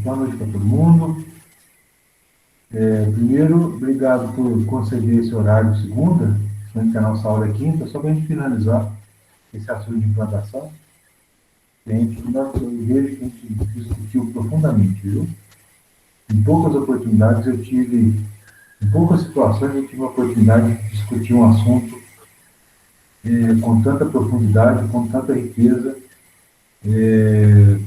Boa noite para todo mundo. Primeiro, obrigado por conceder esse horário de segunda, sendo que a nossa aula é quinta, só para a gente finalizar esse assunto de implantação. Eu vejo que a gente discutiu profundamente, viu? Em poucas oportunidades em poucas situações eu tive a oportunidade de discutir um assunto com tanta profundidade, com tanta riqueza,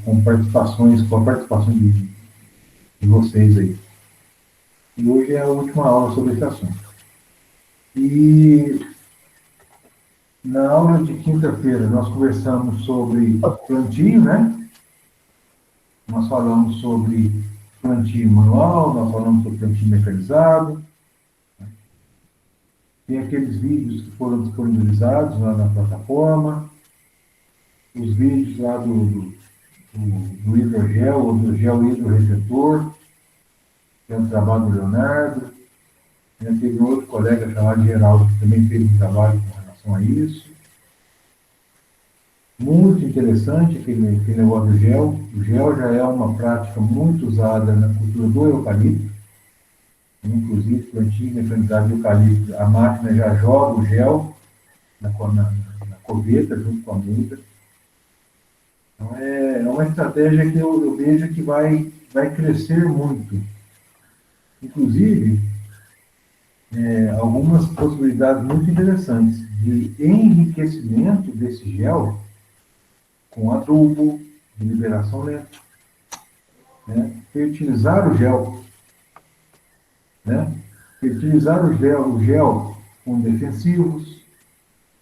com a participação de vocês aí. E hoje é a última aula sobre esse assunto. E na aula de quinta-feira nós conversamos sobre plantio, né? Nós falamos sobre plantio manual, nós falamos sobre plantio mecanizado. Tem aqueles vídeos que foram disponibilizados lá na plataforma, os vídeos lá do hidrogel, ou do gel hidroretentor, que é um trabalho do Leonardo. Teve um outro colega chamado Geraldo que também fez um trabalho com relação a isso. Muito interessante aquele negócio do gel. O gel já é uma prática muito usada na cultura do eucalipto. Inclusive, plantio mecanizado de eucalipto, a máquina já joga o gel na coveta junto com a muda. Então, é uma estratégia que eu vejo que vai crescer muito. Inclusive, algumas possibilidades muito interessantes de enriquecimento desse gel com adubo, de liberação lenta, né? Fertilizar o gel, né? Fertilizar o gel com defensivos,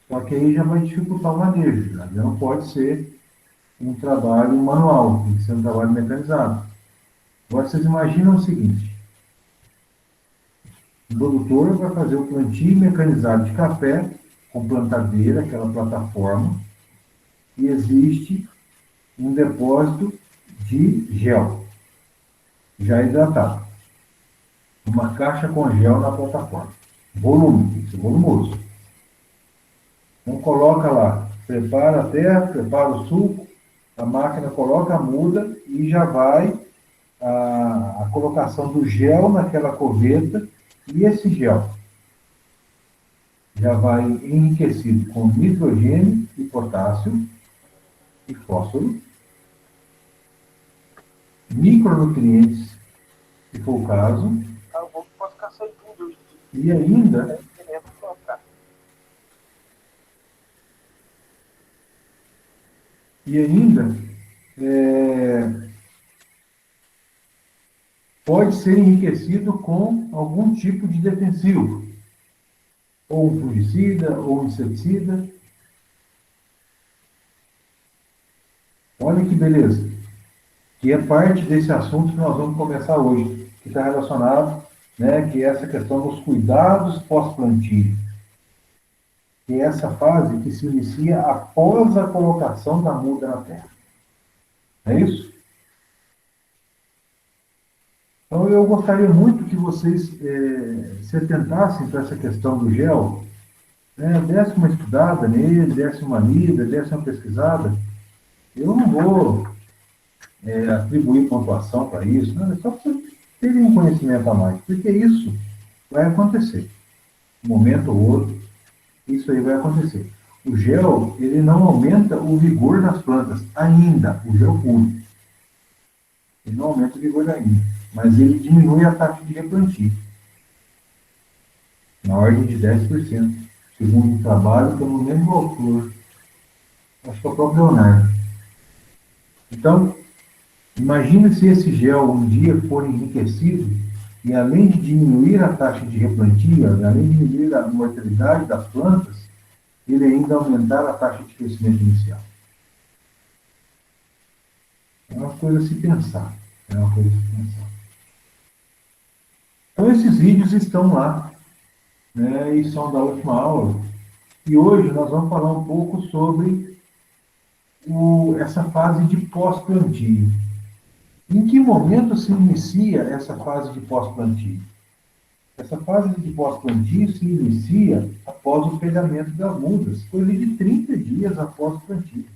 só que aí já vai dificultar o manejo, já não pode ser um trabalho manual, tem que ser um trabalho mecanizado. Agora, vocês imaginam o seguinte: o produtor vai fazer o plantio mecanizado de café com plantadeira, aquela plataforma, e existe um depósito de gel, já hidratado. Uma caixa com gel na plataforma. Volume, tem que ser volumoso. Então, coloca lá, prepara a terra, prepara o suco, a máquina coloca a muda e já vai a colocação do gel naquela coveta, e esse gel já vai enriquecido com nitrogênio e potássio e fósforo, micronutrientes, se for o caso, e ainda pode ser enriquecido com algum tipo de defensivo, ou um fungicida, ou um inseticida. Olha que beleza, que é parte desse assunto que nós vamos conversar hoje, que está relacionado, né, que é essa questão dos cuidados pós-plantio, que é essa fase que se inicia após a colocação da muda na terra. É isso? Então, eu gostaria muito que vocês se atentassem para essa questão do gel, né, desse uma estudada nele, desse uma lida, desse uma pesquisada. Eu não vou atribuir pontuação para isso, né, só para vocês terem um conhecimento a mais, porque isso vai acontecer. Um momento ou outro, isso aí vai acontecer. O gel, ele não aumenta o vigor das plantas, ainda, o gel puro. Ele não aumenta o vigor ainda, mas ele diminui a taxa de replantio, na ordem de 10%, segundo um trabalho que eu não lembro o autor, acho que é o próprio Leonardo. Então, imagine se esse gel um dia for enriquecido, e além de diminuir a taxa de replantio, além de diminuir a mortalidade das plantas, ele ainda aumentar a taxa de crescimento inicial. É uma coisa a se pensar. Então, esses vídeos estão lá, né, e são da última aula. E hoje nós vamos falar um pouco sobre essa fase de pós-plantio. Em que momento se inicia essa fase de pós-plantio? Essa fase de pós-plantio se inicia após o pegamento das mudas, coisa de 30 dias após o plantio.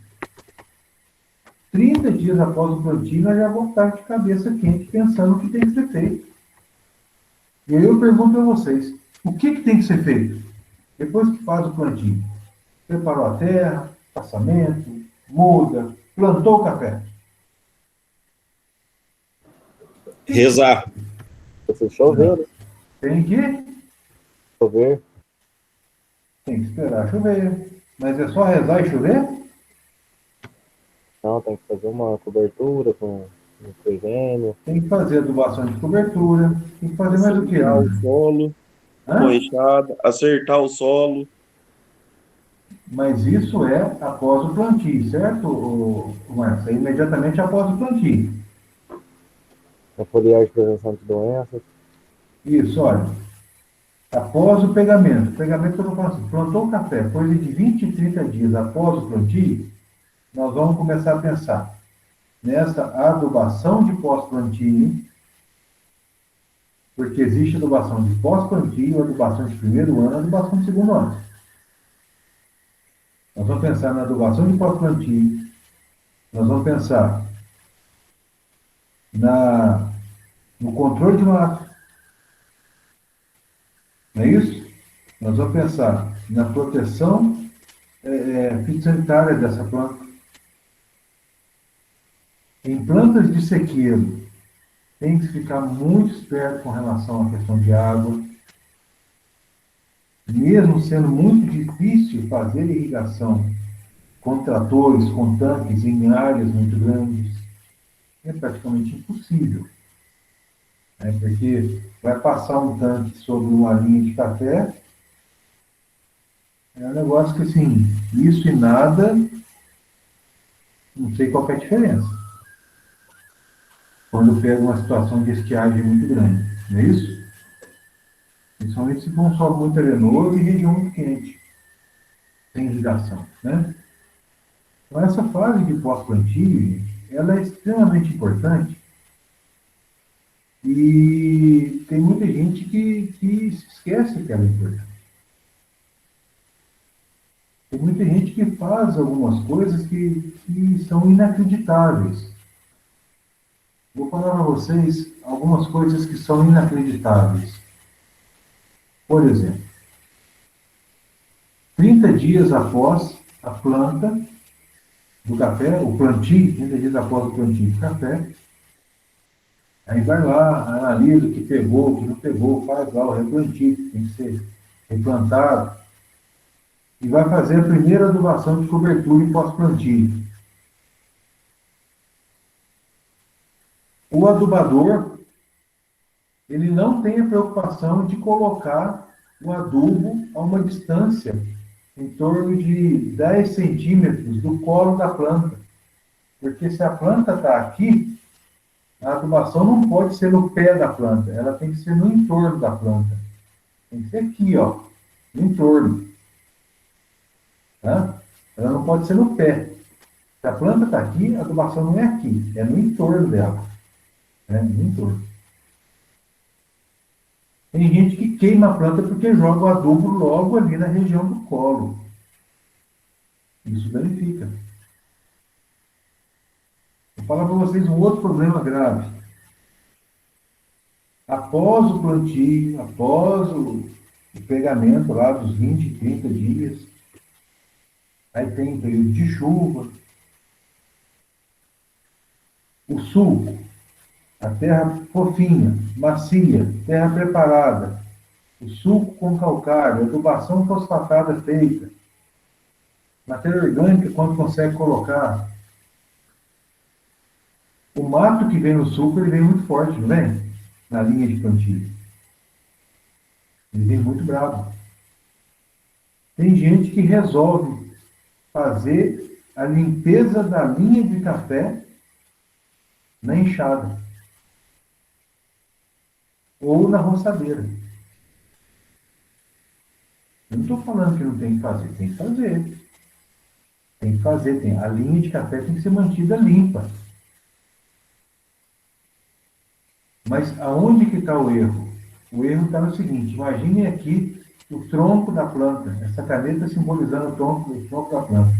30 dias após o plantio, nós já vamos estar de cabeça quente pensando o que tem que ser feito. E aí eu pergunto a vocês, o que tem que ser feito depois que faz o plantio? Preparou a terra, passamento, muda, plantou o café. Rezar. Se chover, né? Tem que Chover. Tem que esperar chover. Mas é só rezar e chover? Não, tem que fazer uma cobertura com nitrogênio. Tem que fazer adubação de cobertura. Tem que fazer mais o que, Acertar o né? solo, com enxada, acertar o solo. Mas isso é após o plantio, certo, Márcio? É imediatamente após o plantio. A foliar de prevenção de doenças. Isso, olha. Após o pegamento. O pegamento que eu estou falando assim, plantou o café, coisa de 20 e 30 dias após o plantio, nós vamos começar a pensar nessa adubação de pós-plantio, porque existe adubação de pós-plantio, adubação de primeiro ano, adubação de segundo ano. Nós vamos pensar na adubação de pós-plantio, nós vamos pensar no controle de mato, não é isso? Nós vamos pensar na proteção fitossanitária dessa planta. Em plantas de sequeiro, tem que ficar muito esperto com relação à questão de água. Mesmo sendo muito difícil fazer irrigação com tratores, com tanques em áreas muito grandes, é praticamente impossível. Porque vai passar um tanque sobre uma linha de café, é um negócio que, assim, isso e nada, não sei qual é a diferença. Quando pega uma situação de estiagem muito grande, não é isso? Principalmente se for um solo muito arenoso e região muito quente, sem irrigação, né? Então, essa fase de pós-plantio, ela é extremamente importante e tem muita gente que se esquece que ela é importante. Tem muita gente que faz algumas coisas que são inacreditáveis. Vou falar para vocês algumas coisas que são inacreditáveis. Por exemplo, 30 dias após a planta do café, o plantio, 30 dias após o plantio do café, aí vai lá, analisa o que pegou, o que não pegou, faz lá o replantio, que tem que ser replantado, e vai fazer a primeira adubação de cobertura em pós-plantio. O adubador, ele não tem a preocupação de colocar o adubo a uma distância em torno de 10 centímetros do colo da planta. Porque se a planta está aqui, a adubação não pode ser no pé da planta, ela tem que ser no entorno da planta. Tem que ser aqui, ó, no entorno. Tá? Ela não pode ser no pé. Se a planta está aqui, a adubação não é aqui, é no entorno dela. No entorno. Tem gente que queima a planta porque joga o adubo logo ali na região do colo. Isso danifica. Vou falar para vocês um outro problema grave. Após o plantio, após o pegamento lá dos 20, 30 dias, aí tem período de chuva. O sulco, a terra fofinha, macia, terra preparada, o sulco com calcário, adubação fosfatada feita, matéria orgânica quando consegue colocar. O mato que vem no sulco, ele vem muito forte, não vem? Na linha de plantio. Ele vem muito bravo. Tem gente que resolve fazer a limpeza da linha de café na enxada. Ou na roçadeira. Eu não estou falando que não tem que fazer. Tem que fazer. Tem que fazer. A linha de café tem que ser mantida limpa. Mas aonde que está o erro? O erro está no seguinte, imagine aqui o tronco da planta, essa caneta simbolizando o tronco da planta.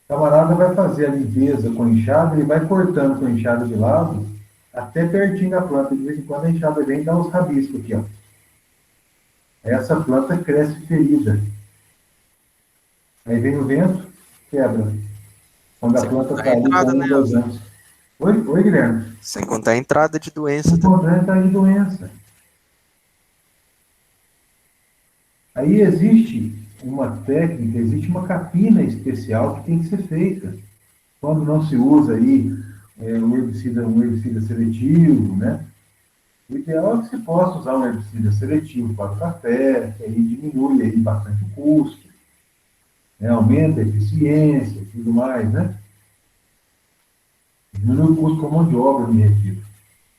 O camarada vai fazer a limpeza com enxada, ele vai cortando com enxada de lado, até pertinho da planta. De vez em quando a enxada vem e dá uns rabiscos aqui, ó. Essa planta cresce ferida. Aí vem o vento, quebra. Quando a Sem planta contar está a ali, entrada, com né? 2 anos. Oi, Guilherme? Sem contar a entrada de doença Não também. pode entrar de doença. Aí existe uma técnica, existe uma capina especial que tem que ser feita. Quando não se usa aí um herbicida seletivo, né? O ideal é que se possa usar um herbicida seletivo para o café, que aí diminui aí bastante o custo, né? Aumenta a eficiência e tudo mais, né? Diminui o custo com mão de obra, me refiro.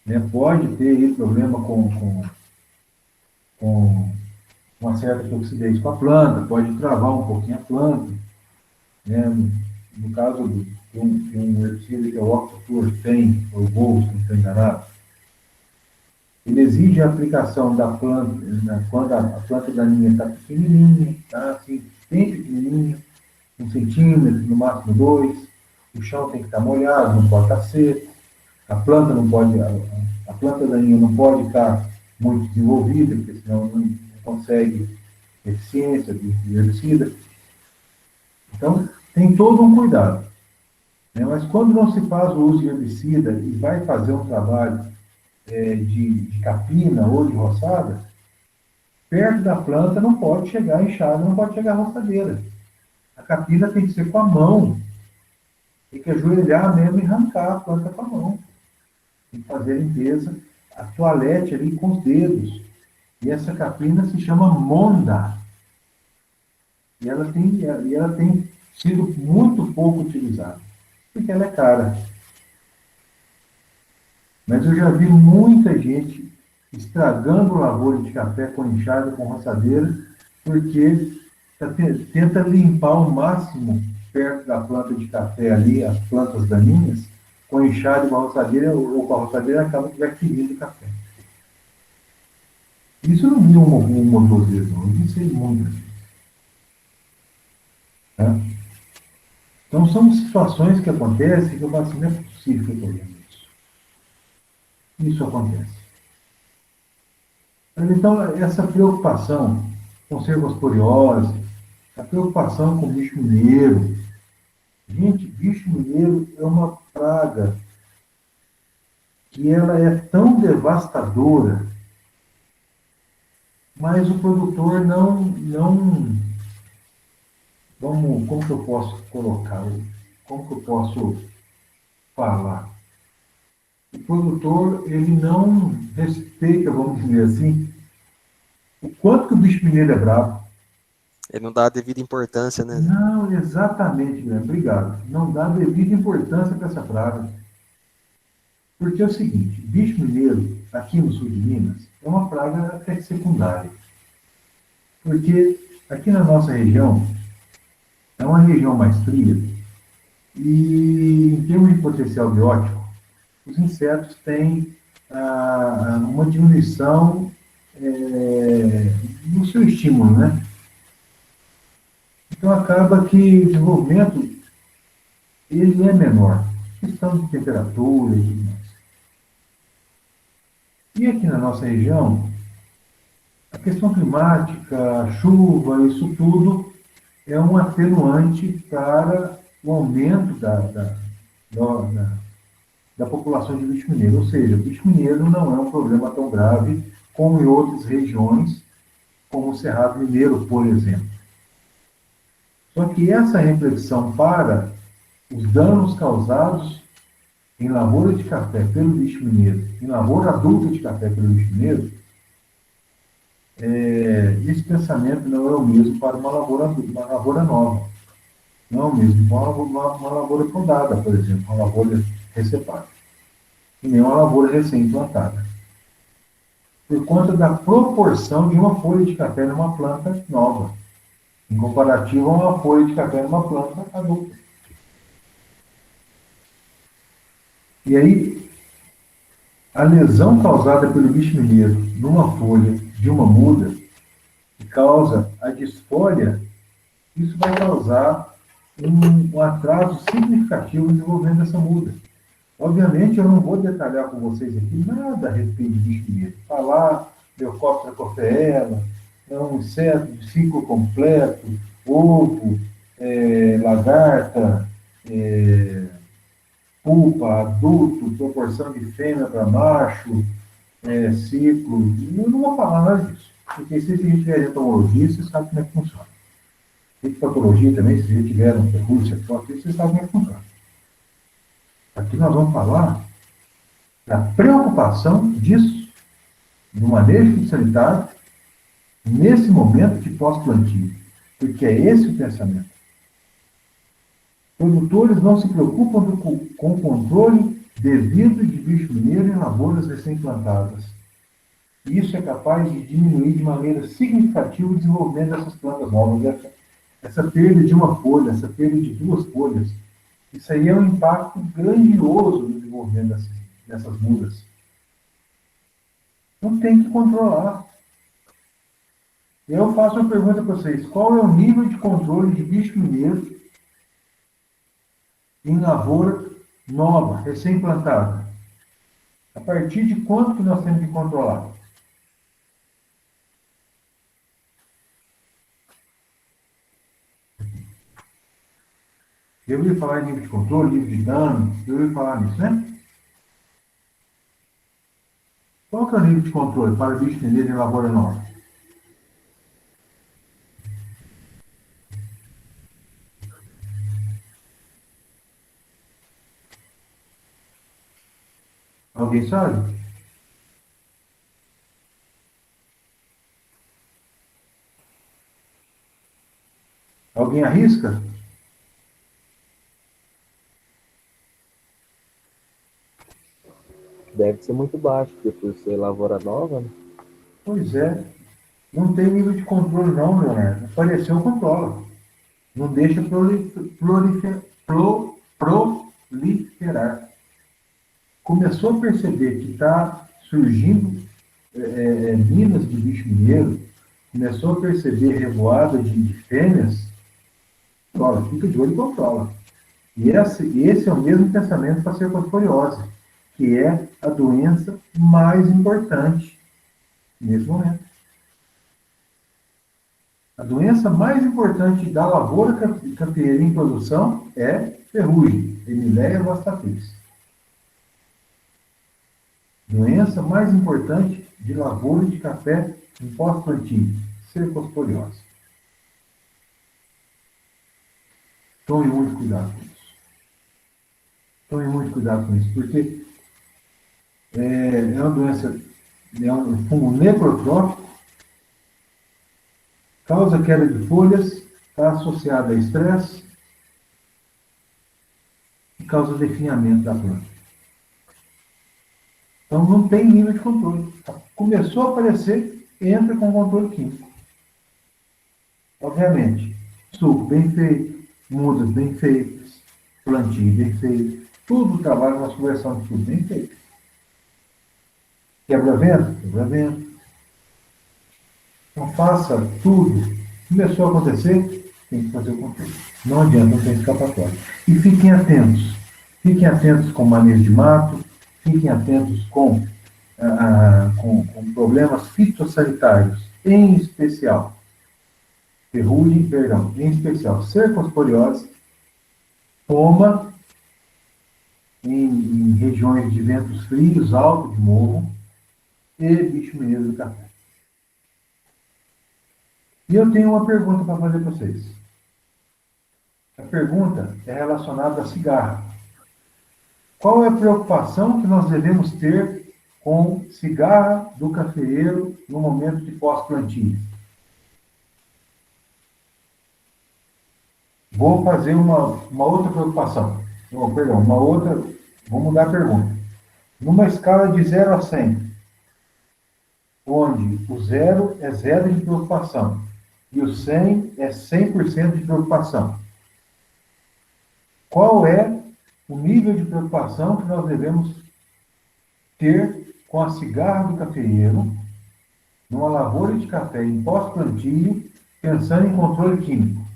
Né? Pode ter aí problema com uma certa toxidez com a planta, pode travar um pouquinho a planta, né? No caso de um herbicida que é o Octaflor 100, ou Gold, se não estou enganado, ele exige a aplicação da planta, né, quando a planta daninha está pequenininha, tá? Assim, bem pequenininha, 1 centímetro, no máximo 2, o chão tem que estar molhado, não pode estar seco, a planta não pode, a planta daninha não pode estar muito desenvolvida, porque senão não consegue eficiência de herbicida. Então, tem todo um cuidado. Né? Mas quando não se faz o uso de herbicida e vai fazer um trabalho de capina ou de roçada, perto da planta não pode chegar a enxada, não pode chegar a roçadeira. A capina tem que ser com a mão. Tem que ajoelhar mesmo e arrancar a planta com a mão. Tem que fazer a limpeza, a toalete ali com os dedos. E essa capina se chama monda. E ela tem sido muito pouco utilizada, porque ela é cara. Mas eu já vi muita gente estragando lavoura de café com enxada, com roçadeira, porque tenta limpar ao máximo perto da planta de café ali, as plantas daninhas, com enxada e com a roçadeira, ou com a roçadeira acaba que vai ferindo o café. Isso eu não vi uma ou duas vezes, não. Eu vi isso aí muitas vezes. Tá? Então, são situações que acontecem que eu falo assim, não é possível que eu estou vendo isso. Isso acontece. Mas, então, essa preocupação com cercosporiose, a preocupação com bicho mineiro. Gente, bicho mineiro é uma praga que ela é tão devastadora, mas o produtor como que eu posso colocar? Como que eu posso falar? O produtor, ele não respeita, vamos dizer assim, o quanto que o bicho mineiro é bravo. Ele não dá a devida importância, né? Não, exatamente, Guilherme, obrigado. Não dá devida importância para essa praga. Porque é o seguinte, bicho mineiro, aqui no sul de Minas, é uma praga até secundária. Porque aqui na nossa região, é uma região mais fria, e em termos de potencial biótico, os insetos têm uma diminuição no seu estímulo, né? Então acaba que o desenvolvimento ele é menor, questão de temperatura e tudo mais. E aqui na nossa região, a questão climática, a chuva, isso tudo é um atenuante para o aumento da população de bicho mineiro. Ou seja, o bicho mineiro não é um problema tão grave como em outras regiões, como o Cerrado Mineiro, por exemplo. Só que essa reflexão para os danos causados em lavoura de café pelo bicho mineiro, em lavoura adulta de café pelo bicho mineiro, esse pensamento não é o mesmo para uma lavoura nova. Não é o mesmo para uma lavoura podada, por exemplo, uma lavoura recepada. E nem uma lavoura recém-plantada. Por conta da proporção de uma folha de café numa planta nova, em comparativo a uma folha de café numa planta adulta. E aí, a lesão causada pelo bicho mineiro numa folha de uma muda, que causa a desfolha, isso vai causar um atraso significativo no desenvolvimento dessa muda. Obviamente, eu não vou detalhar com vocês aqui nada a respeito de bicho mineiro. Falar Leucóptera cofeela, é um inseto de ciclo completo, ovo, lagarta, pupa, adulto, proporção de fêmea para macho, ciclo. Eu não vou falar nada disso, porque se a gente tiver entomologia, você sabe como é que funciona. E patologia também, se a gente tiver um recurso, você sabe como é que funciona. Aqui nós vamos falar da preocupação disso, no manejo sanitário, nesse momento de pós-plantio, porque é esse o pensamento. Produtores não se preocupam com o controle devido de bicho mineiro em lavouras recém-plantadas. Isso é capaz de diminuir de maneira significativa o desenvolvimento dessas plantas novas. Essa perda de uma folha, essa perda de duas folhas, isso aí é um impacto grandioso no desenvolvimento dessas mudas. Não tem que controlar. Eu faço uma pergunta para vocês. Qual é o nível de controle de bicho mineiro em lavoura nova, recém-plantada? A partir de quanto que nós temos que controlar? Eu ouvi falar em nível de controle, nível de dano, eu ouvi falar nisso, né? Qual que é o nível de controle para bicho mineiro em lavoura nova? Alguém sabe? Alguém arrisca? Deve ser muito baixo, porque por ser lavoura nova, né? Pois é. Não tem nível de controle não, Leonardo. Apareceu, controla. Não deixa proliferar. Começou a perceber que está surgindo minas de bicho mineiro, começou a perceber revoada de fêmeas, controla, fica de olho e controla. E esse é o mesmo pensamento para a cercosporiose, que é a doença mais importante nesse momento. A doença mais importante da lavoura cafeeira em produção é ferrugem, Emileia vastatrix. Doença mais importante de lavoura de café em pós-plantio, cercosporiose. Tome muito cuidado com isso. Tome muito cuidado com isso, porque é uma doença, é um fungo necrotrófico, causa queda de folhas, está associada a estresse e causa definhamento da planta. Então não tem nível de controle. Começou a aparecer, entra com controle químico. Obviamente, suco bem feito, mudas bem feitas, plantio bem feito, tudo trabalho na conversão de tudo bem feito. Quebra-vento? Quebra-vento. Então faça tudo. Começou a acontecer, tem que fazer o controle. Não adianta, não tem escapatória. E fiquem atentos. Fiquem atentos com manejo de mato, fiquem atentos com problemas fitossanitários, em especial em especial cercosporiose, poma em regiões de ventos frios, alto de morro, e bicho mineiro do café. E eu tenho uma pergunta para fazer para vocês. A pergunta é relacionada à cigarra. Qual é a preocupação que nós devemos ter com cigarra do cafeeiro no momento de pós-plantio? Vou fazer uma outra preocupação. Vou mudar a pergunta. Numa escala de 0 a 100, onde o 0 é 0 de preocupação e o 100 é 100% de preocupação, qual é o nível de preocupação que nós devemos ter com a cigarra do cafeeiro numa lavoura de café em pós-plantio, pensando em controle químico?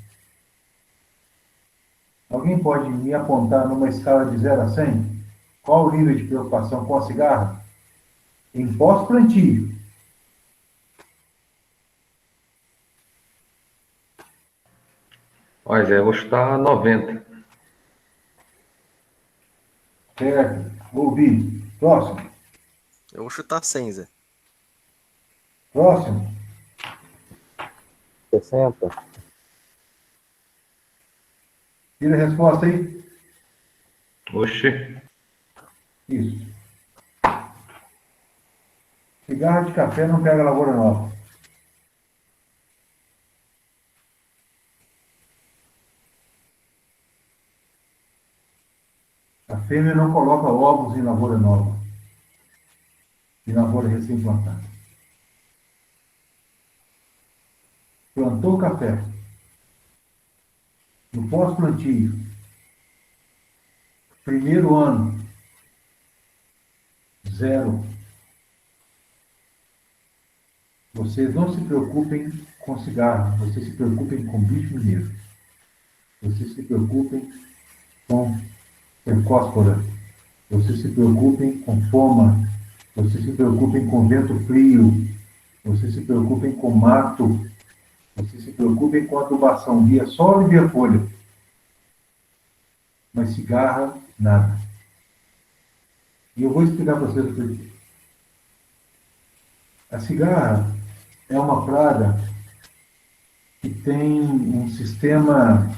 Alguém pode me apontar numa escala de 0 a 100? Qual o nível de preocupação com a cigarra? Em pós-plantio. Olha, Zé, eu vou chutar 90. Certo. Ouvi. Próximo. Eu vou chutar 100, Zé. Próximo. 60. Tira a resposta aí. Oxi. Isso. Cigarra de café não pega lavoura nova. A fêmea não coloca ovos em lavoura nova. Em lavoura recém-plantada. Plantou café. No pós-plantio. Primeiro ano. 0. Vocês não se preocupem com cigarro. Vocês se preocupem com bicho mineiro. Vocês se preocupem com cercóspora. Vocês se preocupem com foma. Vocês se preocupem com vento frio. Vocês se preocupem com mato. Vocês se preocupem com adubação via solo e via folha. Mas cigarra, nada. E eu vou explicar para vocês por quê. A cigarra é uma praga que tem um sistema...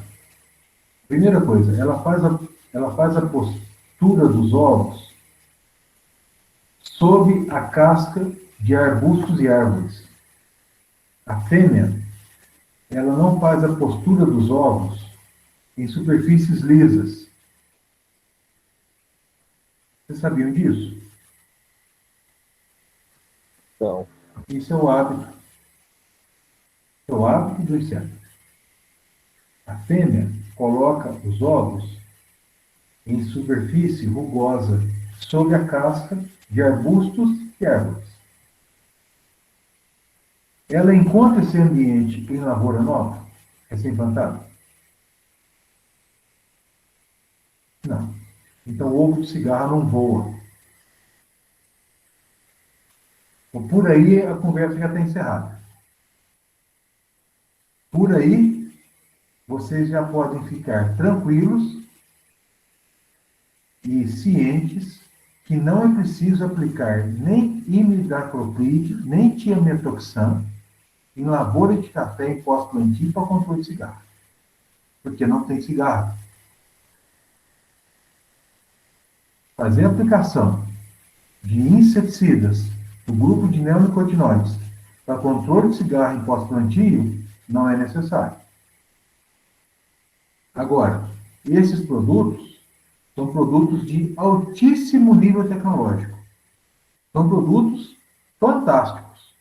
Primeira coisa, ela faz a postura dos ovos sob a casca de arbustos e árvores. A fêmea, ela não faz a postura dos ovos em superfícies lisas. Vocês sabiam disso? Não. Isso é o hábito. É o hábito do inseto. A fêmea coloca os ovos em superfície rugosa, sob a casca de arbustos e árvores. Ela encontra esse ambiente em lavoura nova, recém-plantada? Não. Então o ovo de cigarro não voa. Então, por aí a conversa já está encerrada. Por aí, vocês já podem ficar tranquilos e cientes que não é preciso aplicar nem imidacloprid, nem tiametoxam em lavoura de café em pós-plantio para controle de cigarro. Porque não tem cigarro. Fazer a aplicação de inseticidas do grupo de neonicotinoides para controle de cigarro em pós-plantio não é necessário. Agora, esses produtos são produtos de altíssimo nível tecnológico. São produtos fantásticos.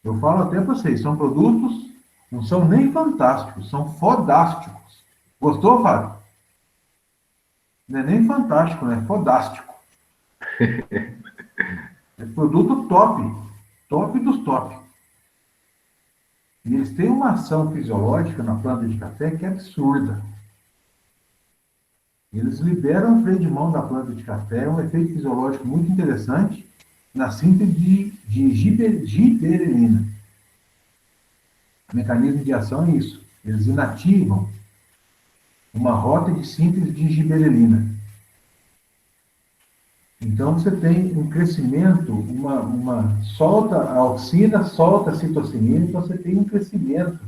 Eu falo até para vocês, são produtos, não são nem fantásticos, são fodásticos. Gostou, Fábio? Não é nem fantástico, né? É fodástico. É produto top. Top dos top. E eles têm uma ação fisiológica na planta de café que é absurda. Eles liberam o freio de mão da planta de café, um efeito fisiológico muito interessante na síntese de giberelina. O mecanismo de ação é isso. Eles inativam uma rota de síntese de giberelina. Então você tem um crescimento, solta a auxina, solta a citocinina, então você tem um crescimento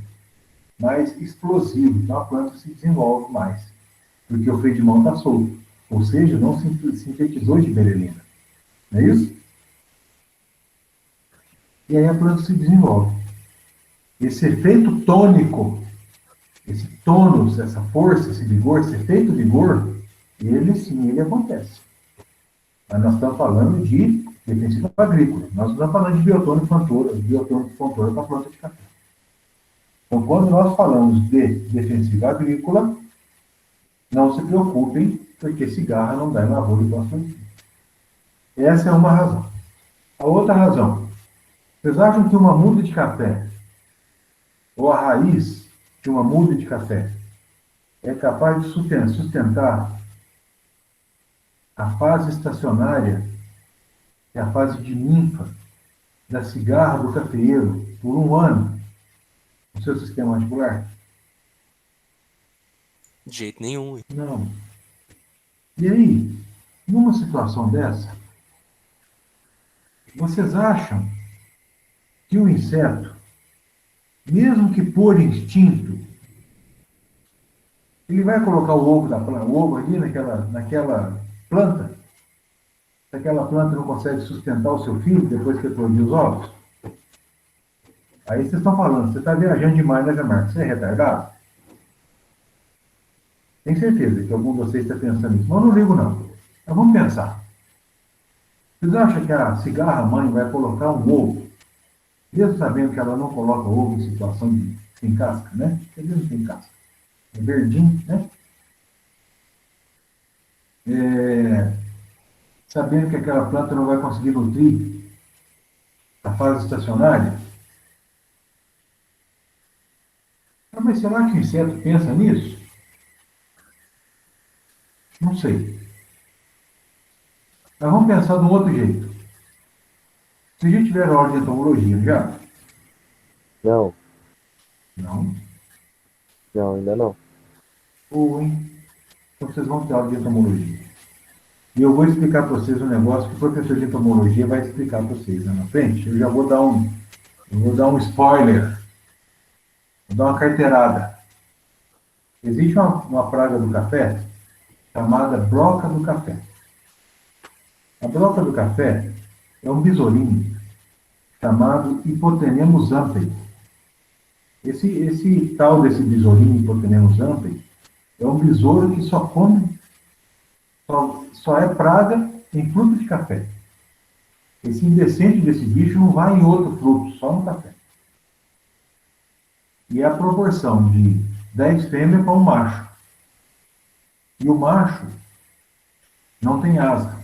mais explosivo. Então a planta se desenvolve mais, porque o freio de mão está solto. Ou seja, não sintetizou giberelina. Não é isso? E aí a planta se desenvolve. Esse efeito tônico, esse tônus, essa força, esse vigor, esse efeito vigor, ele sim, ele acontece. Mas nós estamos falando de defensivo agrícola. Nós não estamos falando de biotônico fontoura para a planta de café. Então, quando nós falamos de defensivo agrícola, não se preocupem, porque cigarra não dá em lavoura e pós-plantio. Essa é uma razão. A outra razão, vocês acham que uma muda de café, ou a raiz de uma muda de café, é capaz de sustentar a fase estacionária, que é a fase de ninfa da cigarra do cafeeiro, por 1 ano, no seu sistema radicular? De jeito nenhum. Não. E aí, numa situação dessa, vocês acham que o inseto, mesmo que por instinto, ele vai colocar o ovo ali naquela planta? Se aquela planta não consegue sustentar o seu filho depois que eclodiu os ovos? Aí vocês estão falando, você está viajando demais, né, Zé Marcos? Você é retardado? Tenho certeza que algum de vocês está pensando nisso, mas eu não ligo não. Mas vamos pensar. Vocês acham que a cigarra mãe vai colocar um ovo, mesmo sabendo que ela não coloca ovo em situação de sem casca, né? Quer dizer, não tem casca. É verdinho, né? Sabendo que aquela planta não vai conseguir nutrir a fase estacionária? Ah, mas será que o inseto pensa nisso? Não sei. Mas vamos pensar de um outro jeito. Vocês já tiveram aula de entomologia, já? Não, Não? não, ainda não. Ou, hein? Então vocês vão ter aula de entomologia. E eu vou explicar para vocês um negócio que o professor de entomologia vai explicar para vocês lá na frente. Eu já vou dar um spoiler. Vou dar uma carteirada. Existe uma praga do café chamada broca do café. A broca do café é um besourinho chamado Hipotenemos ampei. Esse tal desse besourinho Hipotenemos ampei é um besouro que só é praga em fruto de café. Esse indecente desse bicho não vai em outro fruto, só no café. E é a proporção de 10 fêmeas para um macho. E o macho não tem asa.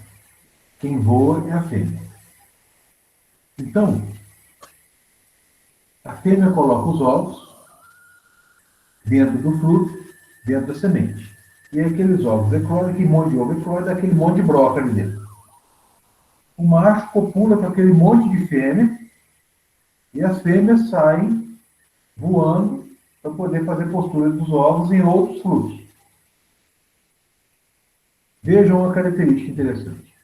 Quem voa é a fêmea. Então, a fêmea coloca os ovos dentro do fruto, dentro da semente. E aí aqueles ovos eclodem, aquele monte de ovo eclode, aquele monte de broca ali dentro. O macho copula com aquele monte de fêmea e as fêmeas saem voando para poder fazer postura dos ovos em outros frutos. Vejam uma característica interessante.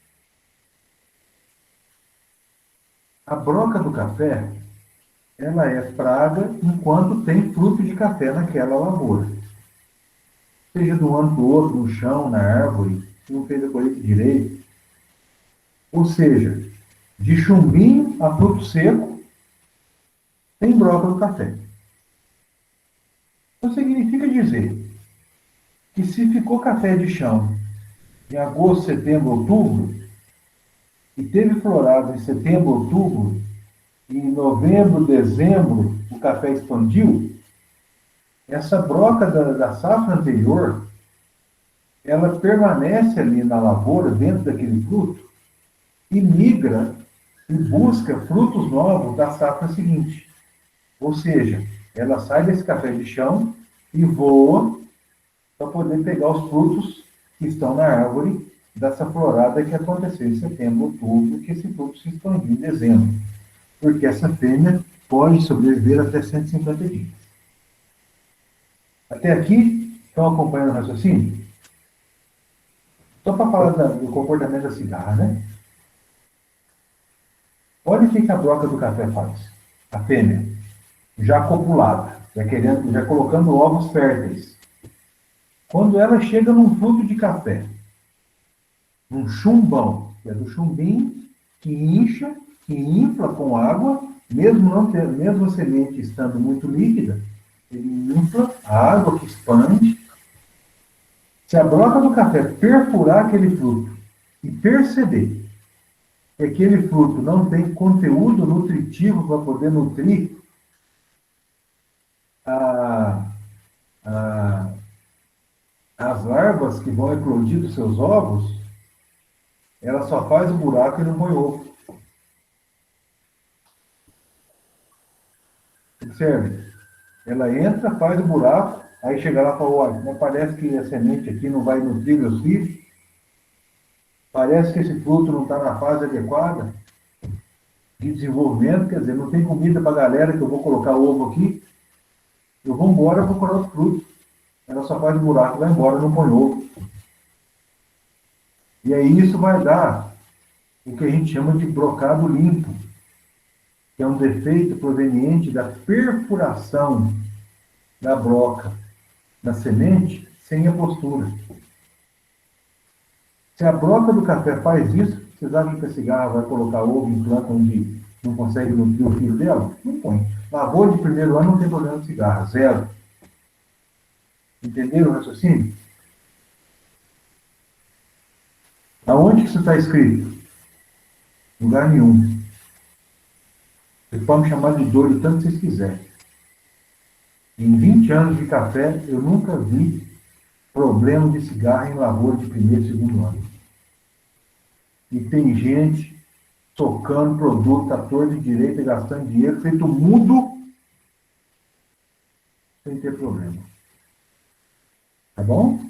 A broca do café, ela é praga enquanto tem fruto de café naquela lavoura. Seja de um ano para o outro, no chão, na árvore, se não fez a colheita direito. Ou seja, de chumbinho a fruto seco, tem broca do café. Isso significa dizer que se ficou café de chão em agosto, setembro, outubro, e teve florado em setembro, outubro, e em novembro, dezembro, o café expandiu, essa broca da safra anterior, ela permanece ali na lavoura, dentro daquele fruto, e migra e busca frutos novos da safra seguinte. Ou seja, ela sai desse café de chão e voa para poder pegar os frutos que estão na árvore dessa florada que aconteceu em setembro, outubro, que esse fruto se expandiu em dezembro. Porque essa fêmea pode sobreviver até 150 dias. Até aqui, estão acompanhando o raciocínio? Só para falar do comportamento da cigarra, né? Olha o que a broca do café faz. A fêmea, já copulada, já colocando ovos férteis. Quando ela chega num fruto de café, num chumbão, que é do chumbinho, que incha, que infla com água, mesmo a semente estando muito líquida, ele infla a água que expande. Se a broca do café perfurar aquele fruto e perceber que aquele fruto não tem conteúdo nutritivo para poder nutrir as larvas que vão eclodir dos seus ovos, ela só faz o buraco e não põe ovo. Observe. Ela entra, faz o buraco, Aí chega lá e fala, olha, mas parece que a semente aqui não vai nutrir meus filhos, parece que esse fruto não está na fase adequada de desenvolvimento, quer dizer, não tem comida para a galera que eu vou colocar ovo aqui, eu vou embora procurar os frutos. Ela só faz buraco, vai embora, não põe ovo. E aí isso vai dar o que a gente chama de brocado limpo, que é um defeito proveniente da perfuração da broca da semente sem a postura. Se a broca do café faz isso, vocês acham que a cigarra vai colocar ovo em planta onde não consegue nutrir o filho dela? Não põe. Lavou de primeiro ano, não tem problema de cigarra, zero. Entenderam o raciocínio? Aonde que isso está escrito? Lugar nenhum. Vocês podem me chamar de doido tanto que vocês quiserem. Em 20 anos de café, eu nunca vi problema de cigarro em lavoura de primeiro e segundo ano. E tem gente tocando produto à torta e direita, gastando dinheiro, feito mudo, sem ter problema. Tá bom?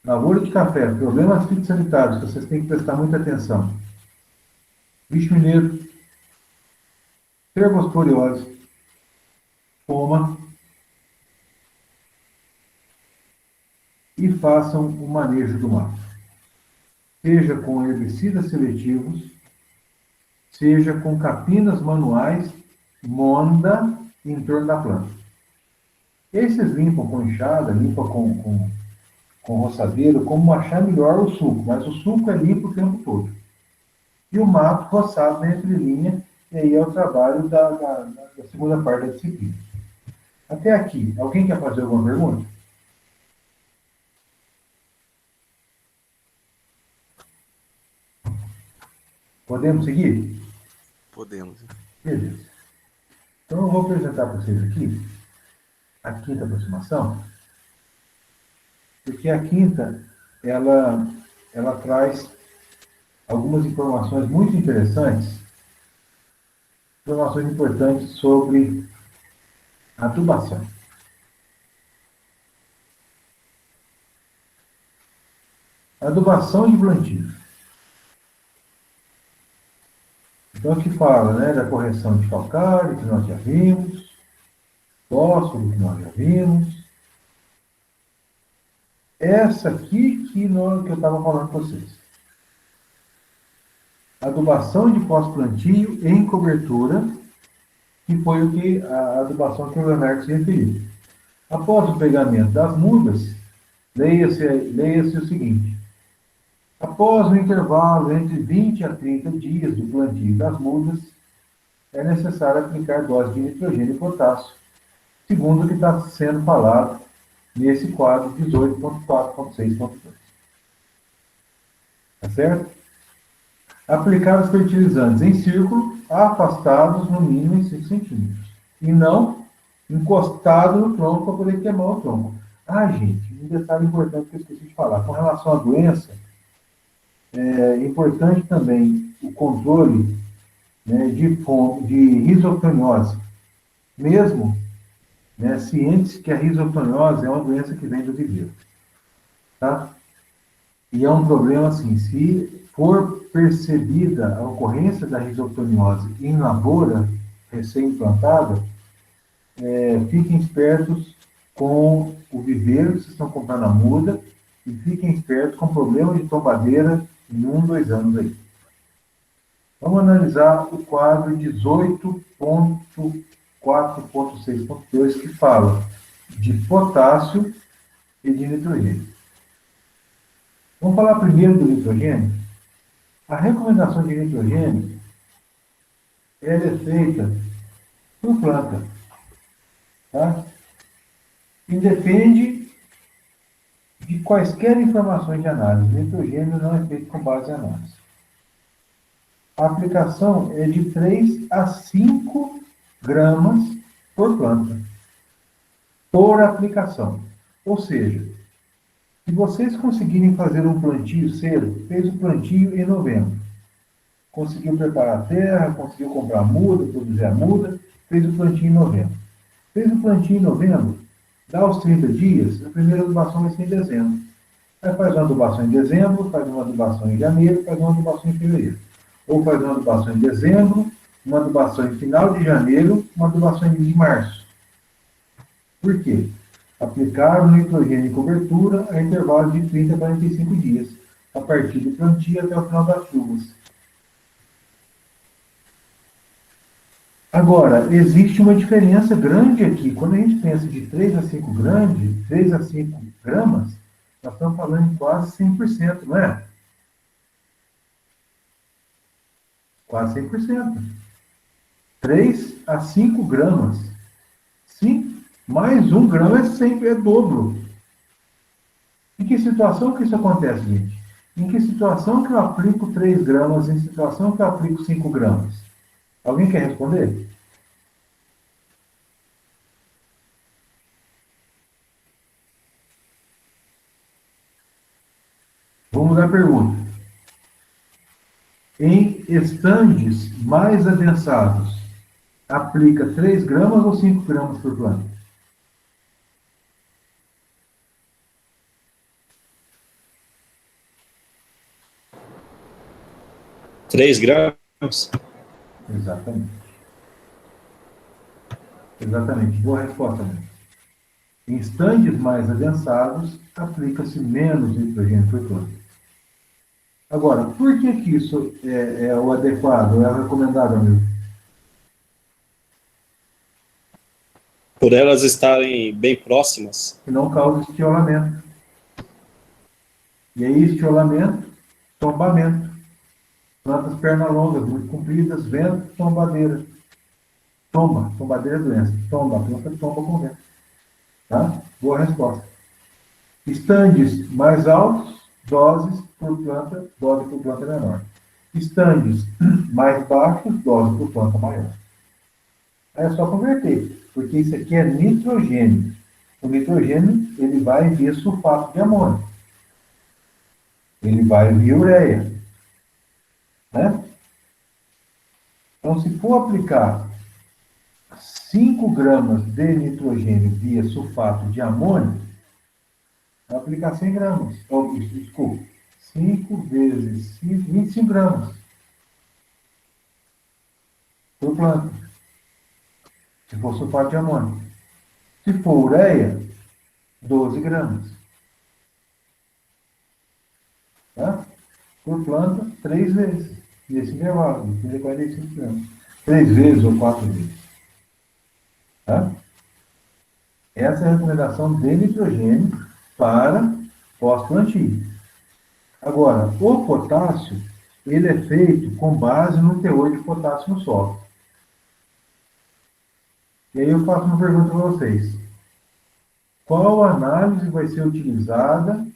Lavoura de café, problemas fitossanitários, que vocês têm que prestar muita atenção. Bicho mineiro, cervosporiose, poma, e façam o manejo do mato. Seja com herbicidas seletivos, seja com capinas manuais, monda em torno da planta. Esses limpam com enxada, limpam com roçadeiro, como achar melhor o suco, mas o suco é limpo o tempo todo. E o mato roçado na entrelinha, e aí é o trabalho da segunda parte da disciplina. Até aqui, alguém quer fazer alguma pergunta? Podemos seguir? Podemos. Beleza. Então eu vou apresentar para vocês aqui a quinta aproximação, porque a quinta, ela traz algumas informações muito interessantes, informações importantes sobre adubação. Adubação de plantio. Então, aqui fala, né, da correção de calcário, que nós já vimos, fósforo, que nós já vimos. Essa aqui que eu estava falando para vocês. Adubação de pós-plantio em cobertura, que foi a adubação que o Leonardo se referiu. Após o pegamento das mudas, leia-se o seguinte: após o intervalo entre 20 a 30 dias do plantio das mudas, é necessário aplicar dose de nitrogênio e potássio, segundo o que está sendo falado nesse quadro 18.4.6.2. Tá certo? Aplicar os fertilizantes em círculo, afastados no mínimo em 5 centímetros. E não encostado no tronco para poder queimar o tronco. Gente, um detalhe importante que eu esqueci de falar. Com relação à doença, é importante também o controle, né, de risoptoniose. Mesmo, né, cientes que a risoptoniose é uma doença que vem do viveiro. Tá? E é um problema assim, se for percebida a ocorrência da risoptoniose em lavoura recém-implantada, fiquem espertos com o viveiro que vocês estão comprando a muda e fiquem espertos com problema de tombadeira em 1, 2 anos aí. Vamos analisar o quadro 18.4.6.2, que fala de potássio e de nitrogênio. Vamos falar primeiro do nitrogênio? A recomendação de nitrogênio ela é feita por planta. Tá? E depende de quaisquer informações de análise. O nitrogênio não é feito com base em análise. A aplicação é de 3 a 5 gramas por planta, por aplicação. Ou seja, se vocês conseguirem fazer um plantio cedo, fez o plantio em novembro, conseguiu preparar a terra, conseguiu comprar a muda, produzir a muda, fez o plantio em novembro. Fez o plantio em novembro, dá os 30 dias, a primeira adubação vai ser em dezembro. Aí faz uma adubação em dezembro, faz uma adubação em janeiro, faz uma adubação em fevereiro. Ou faz uma adubação em dezembro, uma adubação em final de janeiro, uma adubação em março. Por quê? Aplicar o nitrogênio em cobertura a intervalos de 30 a 45 dias, a partir do plantio até o final das chuvas. Agora, existe uma diferença grande aqui. Quando a gente pensa de 3 a 5 3 a 5 gramas, nós estamos falando em quase 100%, não é? Quase 100%. 3 a 5 gramas. Sim, mais 1 grama é sempre dobro. Em que situação que isso acontece, gente? Em que situação que eu aplico 3 gramas, em situação que eu aplico 5 gramas? Alguém quer responder? Vamos mudar a pergunta. Em estandes mais adensados, aplica 3 gramas ou 5 gramas por planta? 3 gramas? Exatamente. Exatamente. Boa resposta, né? Em estandes mais adensados, aplica-se menos nitrogênio por planta. Agora, por que isso é o adequado, é o recomendado, amigo? Por elas estarem bem próximas. Que não causa estiolamento. E aí, estiolamento, tombamento. Plantas pernalongas, muito compridas, vento, tombadeira. Tombadeira é doença. Tomba, a planta tomba com vento. Tá? Boa resposta. Estandes mais altos, dose por planta menor. Estandes mais baixos, dose por planta maior. Aí é só converter, porque isso aqui é nitrogênio. O nitrogênio, ele vai via sulfato de amônio. Ele vai via ureia. Né? Então, se for aplicar 5 gramas de nitrogênio via sulfato de amônio, vai aplicar 100 gramas. Desculpa, 5 vezes 5, 25 gramas por planta. Se for sulfato de amônio. Se for ureia, 12 gramas. Tá? Por planta, 3 vezes. Nesse intervalo, de 45 gramas. 3 vezes ou 4 vezes. Tá? Essa é a recomendação de nitrogênio para pós-plantio. Agora, o potássio, ele é feito com base no teor de potássio no solo. E aí eu faço uma pergunta para vocês. Qual análise vai ser utilizada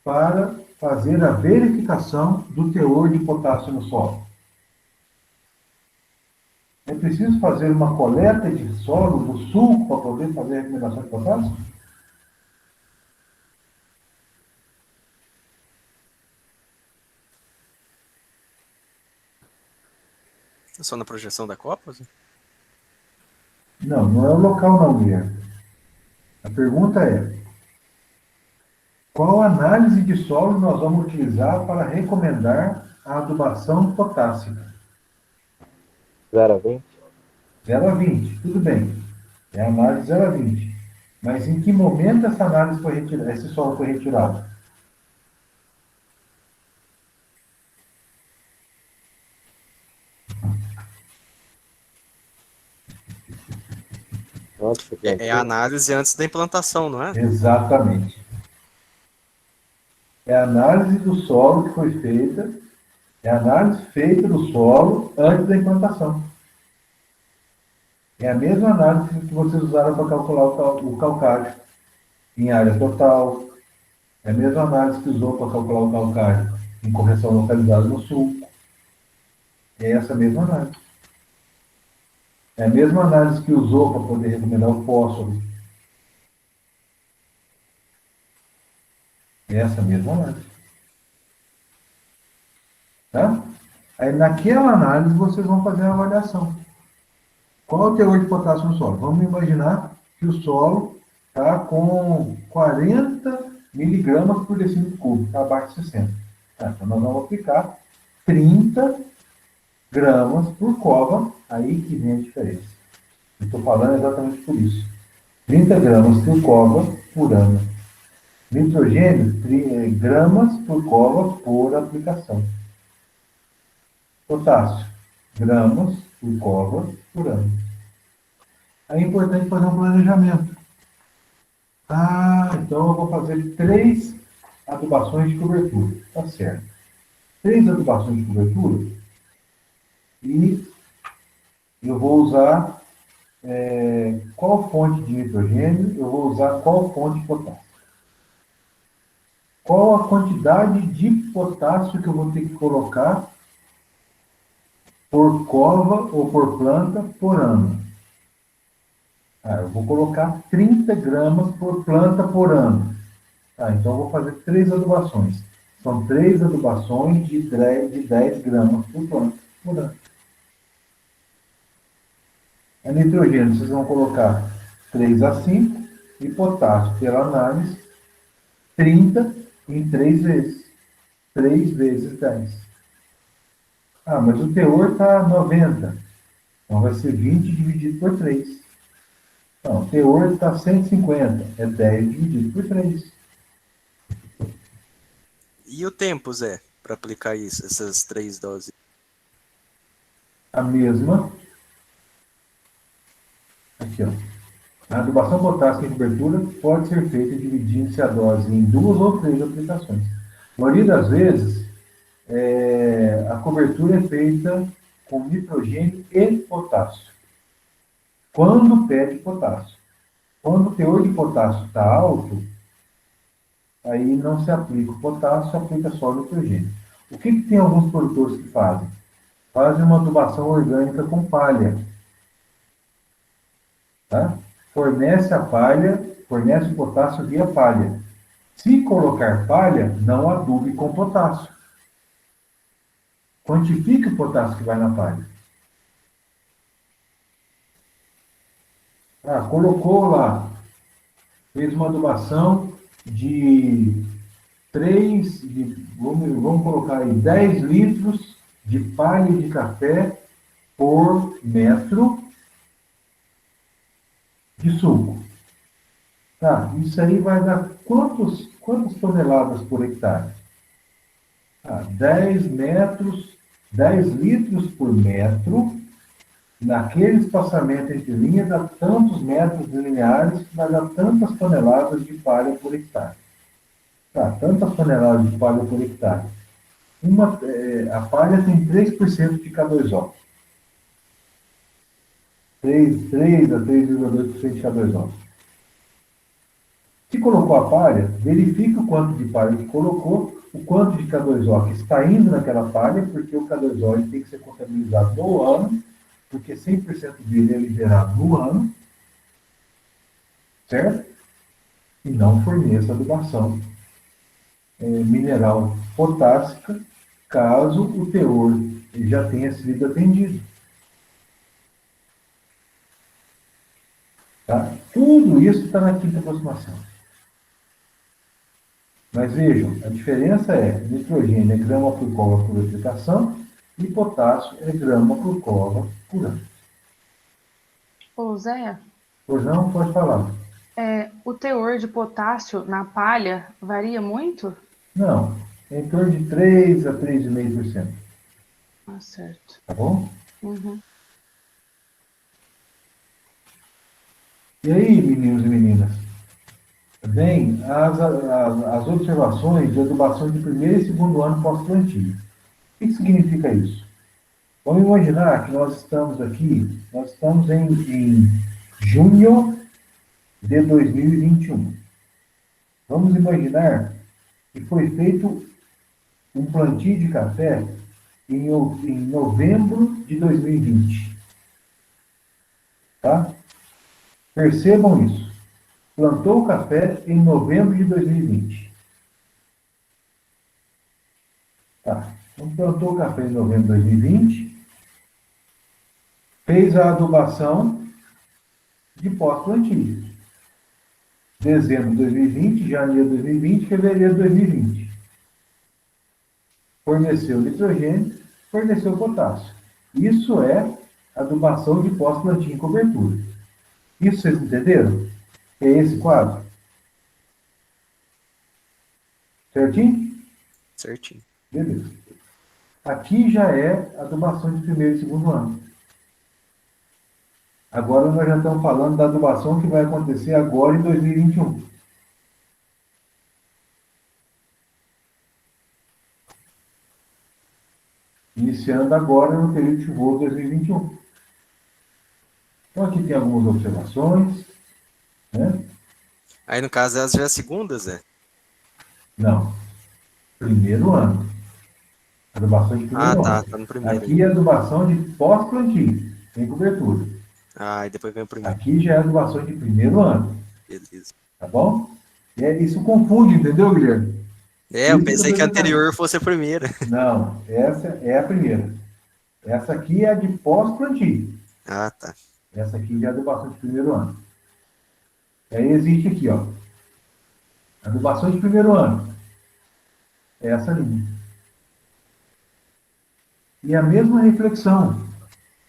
para fazer a verificação do teor de potássio no solo? É preciso fazer uma coleta de solo do sulco para poder fazer a recomendação de potássio? Só na projeção da Copa? Não, não é o local não, Guilherme. A pergunta é: qual análise de solo nós vamos utilizar para recomendar a adubação potássica? 0 a 20? 0 a 20, tudo bem. É a análise 0 a 20. Mas em que momento essa análise foi retirada, esse solo foi retirado? Nossa, É a análise antes da implantação, não é? Exatamente. É a análise do solo que foi feita, é a análise feita do solo antes da implantação. É a mesma análise que vocês usaram para calcular o calcário em área total. É a mesma análise que usou para calcular o calcário em correção localizada no sulco. É essa mesma análise. É a mesma análise que usou para poder recomendar o fósforo. É essa mesma análise. Tá? Aí naquela análise vocês vão fazer a avaliação. Qual é o teor de potássio no solo? Vamos imaginar que o solo está com 40 miligramas por decímetro cúbico, está abaixo de 60. Tá, então, nós vamos aplicar 30 gramas por cova, aí que vem a diferença. Eu estou falando exatamente por isso. 30 gramas por cova por ano. Nitrogênio, gramas por cova por aplicação. Potássio, gramas por cova por ano. É importante fazer um planejamento. Então eu vou fazer 3 adubações de cobertura. Tá certo. 3 adubações de cobertura. E eu vou usar qual fonte de nitrogênio, eu vou usar qual fonte de potássio. Qual a quantidade de potássio que eu vou ter que colocar por cova ou por planta por ano? Eu vou colocar 30 gramas por planta por ano. Então eu vou fazer 3 adubações. São 3 adubações de 10 gramas por planta por ano. A nitrogênio, vocês vão colocar 3 a 5 e potássio, pela análise, 30 em 3 vezes. 3 vezes 10. Mas o teor está 90. Então vai ser 20 dividido por 3. Não, o teor está 150. É 10 dividido por 3. E o tempo, Zé, para aplicar isso, essas 3 doses? A mesma. Aqui, ó. A adubação potássica em cobertura pode ser feita dividindo-se a dose em 2 ou 3 aplicações. A maioria das vezes, a cobertura é feita com nitrogênio e potássio. Quando pede potássio. Quando o teor de potássio está alto, aí não se aplica o potássio, aplica só o nitrogênio. O que tem alguns produtores que fazem? Fazem uma adubação orgânica com palha. Tá? Fornece a palha, fornece o potássio via palha. Se colocar palha, não adube com potássio. Quantifique o potássio que vai na palha. Colocou lá, fez uma adubação de 3, vamos colocar aí 10 litros de palha de café por metro de suco. Isso aí vai dar quantas toneladas por hectare? 10 litros por metro. Naquele espaçamento entre linhas, dá tantos metros lineares que vai dar tantas toneladas de palha por hectare. Tantas toneladas de palha por hectare. A palha tem 3% de K2O. 3 a 3,2% de K2O. Se colocou a palha, verifique o quanto de palha que colocou, o quanto de K2O que está indo naquela palha, porque o K2O ele tem que ser contabilizado no ano, porque 100% dele é liberado no ano, certo? E não forneça adubação mineral potássica, caso o teor já tenha sido atendido. Tudo isso está na quinta aproximação. Mas vejam, a diferença é nitrogênio é grama por cova por aplicação e potássio é grama por cova por ano. Ô, Zé, Pois não, pode falar. o teor de potássio na palha varia muito? Não, é em torno de 3 a 3,5%. Certo. Tá bom? Uhum. E aí, meninos e meninas? Vem as observações de adubação de primeiro e segundo ano pós-plantio. O que significa isso? Vamos imaginar que nós estamos em junho de 2021. Vamos imaginar que foi feito um plantio de café em novembro de 2020. Tá? Percebam isso. Plantou o café em novembro de 2020. Então, plantou o café em novembro de 2020, fez a adubação de pós-plantio. dezembro de 2020, janeiro de 2020, fevereiro de 2020. Forneceu nitrogênio, forneceu potássio. Isso é adubação de pós-plantio em cobertura. Isso vocês entenderam? É esse quadro? Certinho? Certinho. Beleza. Aqui já é adubação de primeiro e segundo ano. Agora nós já estamos falando da adubação que vai acontecer agora em 2021. Iniciando agora no período chuvoso 2021. Então aqui tem algumas observações, né? Aí, no caso, elas já é a segunda, Zé? Não. Primeiro ano. Adubação de Ah, primeiro tá. ano. Tá no primeiro. Aqui é adubação de pós-plantio, em cobertura. Ah, e depois vem o primeiro. Aqui já é adubação de primeiro ano, Beleza. tá bom? Isso confunde, entendeu, Guilherme? Eu Isso pensei que a eu tô tentando. anterior fosse a primeira. Não, essa é a primeira. Essa aqui é a de pós-plantio. Ah, tá. Essa aqui já é adubação de primeiro ano. Aí existe aqui, ó. Adubação de primeiro ano. É essa linha. E a mesma reflexão.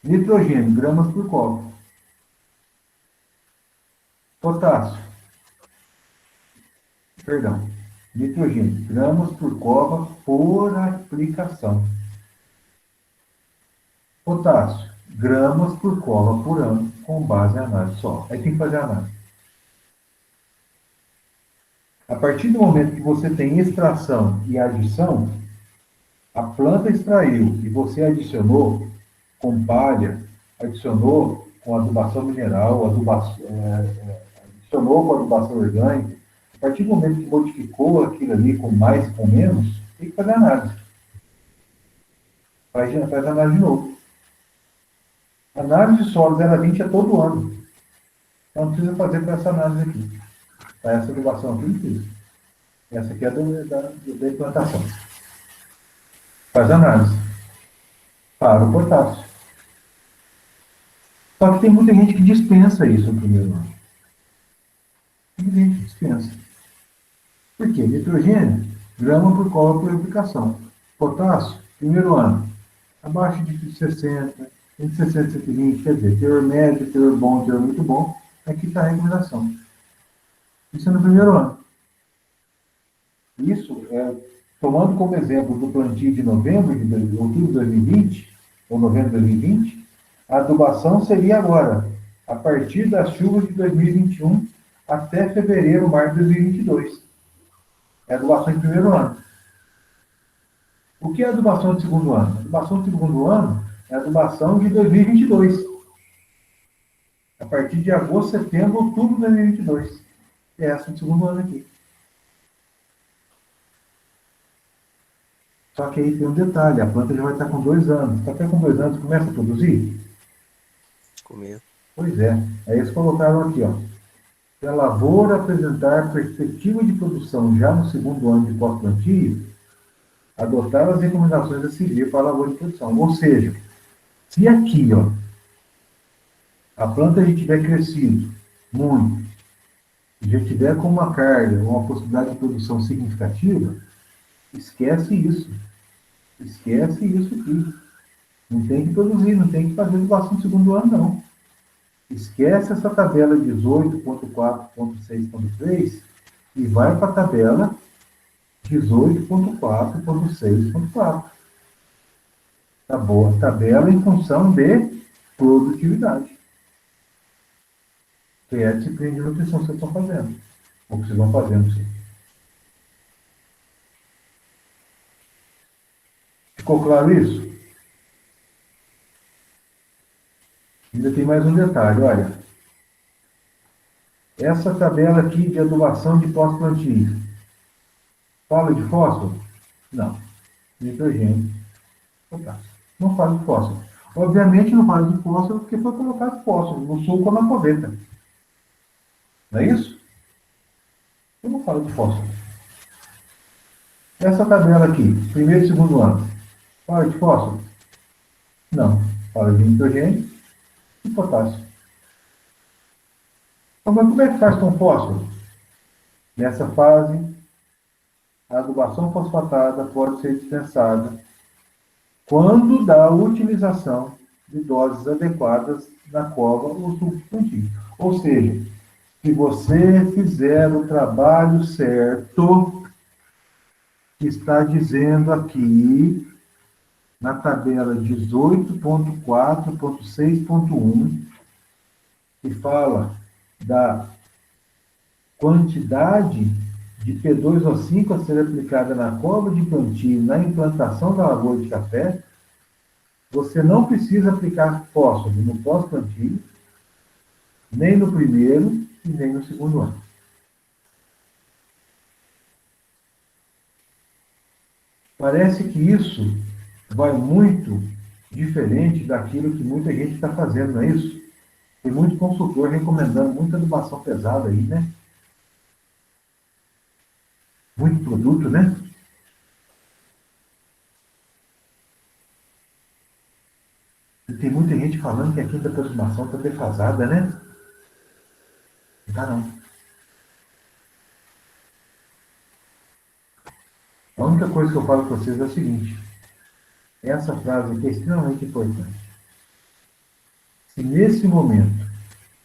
Nitrogênio, gramas por copo. Potássio. Perdão. Nitrogênio, gramas por copa por aplicação. Potássio, gramas por copa por ano, com base em análise só. Aí tem que fazer a análise. A partir do momento que você tem extração e adição, a planta extraiu e você adicionou com palha, adicionou com adubação mineral, adicionou com adubação orgânica, a partir do momento que modificou aquilo ali com mais e com menos, tem que fazer análise. Faz análise de novo. Análise de solo 0 a 20 é todo ano. Então não precisa fazer para essa análise aqui. Para essa adubação aqui não precisa. Essa aqui é da implantação. Faz análise. Para o potássio. Só que tem muita gente que dispensa isso no primeiro ano. Muita gente que dispensa. Por quê? Nitrogênio, grama por cola por aplicação. Potássio, primeiro ano, abaixo de 60, entre 60 e 120, quer dizer, teor médio, teor bom, teor muito bom, aqui está a recomendação. Isso é no primeiro ano. Isso, tomando como exemplo do plantio de outubro de 2020, ou novembro de 2020, a adubação seria agora, a partir das chuvas de 2021 até fevereiro, março de 2022. É a adubação de primeiro ano. O que é a adubação de segundo ano? A adubação de segundo ano é a adubação de 2022. A partir de agosto, setembro, outubro de 2022. É essa do segundo ano aqui. Só que aí tem um detalhe, a planta já vai estar com 2 anos. Está até com 2 anos, começa a produzir? Comer. Pois é. Aí eles colocaram aqui, ó. Se a lavoura apresentar perspectiva de produção já no segundo ano de pós-plantio, adotar as recomendações a seguir para a lavoura de produção. Ou seja, se aqui, ó, a planta já tiver crescido muito, já tiver com uma carga, uma possibilidade de produção significativa, esquece isso. Esquece isso aqui. Não tem que produzir, não tem que fazer adubação no segundo ano, não. Esquece essa tabela 18.4.6.3 e vai para a tabela 18.4.6.4. Tá boa. Tabela em função de produtividade. Que é a disciplina de nutrição que vocês estão fazendo. Ou que vocês vão fazendo, sim. Ficou claro isso? Ainda tem mais um detalhe, olha. Essa tabela aqui de adubação de pós-plantio. Fala de fósforo? Não. Nitrogênio. Potássio. Não fala de fósforo. Obviamente não fala de fósforo porque foi colocado fósforo no suco ou na poveta. Não é isso? Eu não falo de fósforo. Essa tabela aqui, primeiro e segundo ano. Fala de fósforo? Não. Fala de nitrogênio e potássio. Então, mas como é que faz com fósforo? Nessa fase, a adubação fosfatada pode ser dispensada quando da utilização de doses adequadas na cova ou subplantio. Ou seja, se você fizer o trabalho certo, que está dizendo aqui na tabela 18.4.6.1, que fala da quantidade de P2O5 a ser aplicada na cova de plantio na implantação da lavoura de café, você não precisa aplicar fósforo no pós-plantio, nem no primeiro e nem no segundo ano. Parece que isso vai muito diferente daquilo que muita gente está fazendo, não é isso? Tem muito consultor recomendando muita adubação pesada aí, né? Muito produto, né? E tem muita gente falando que a quinta aproximação está defasada, né? Não está não. A única coisa que eu falo para vocês é o seguinte. Essa frase aqui é extremamente importante. Se nesse momento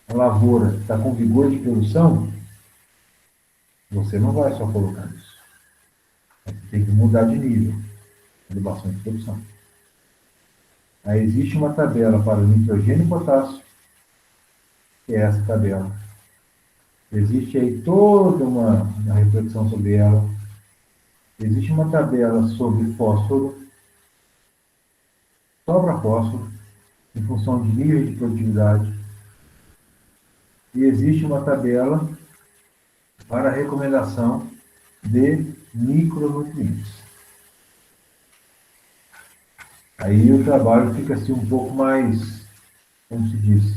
a lavoura está com vigor de produção, você não vai só colocar isso. Você tem que mudar de nível. Adubação de produção. Aí existe uma tabela para nitrogênio e potássio, que é essa tabela. Existe aí toda uma reflexão sobre ela. Existe uma tabela sobre fósforo, só para fósforo, em função de nível de produtividade. E existe uma tabela para a recomendação de micronutrientes. Aí o trabalho fica assim um pouco mais, como se diz,